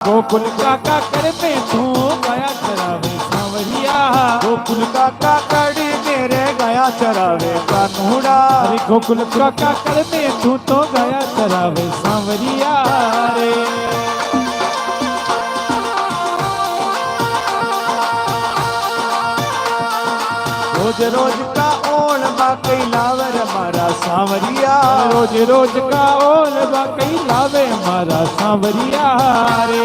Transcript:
गोकुल काका कर में तू गया चरावे सांवरिया। गोकुल काका कड़ी मेरे गया चरावे कानूड़ा। अरे गोकुल काका कर में तू तो गया चरावे सांवरिया रे। रोज रोज का ओण बाकई लावर मारा सांवरिया। रोज रोज का ओल बाकई लावे मारा सांवरिया रे।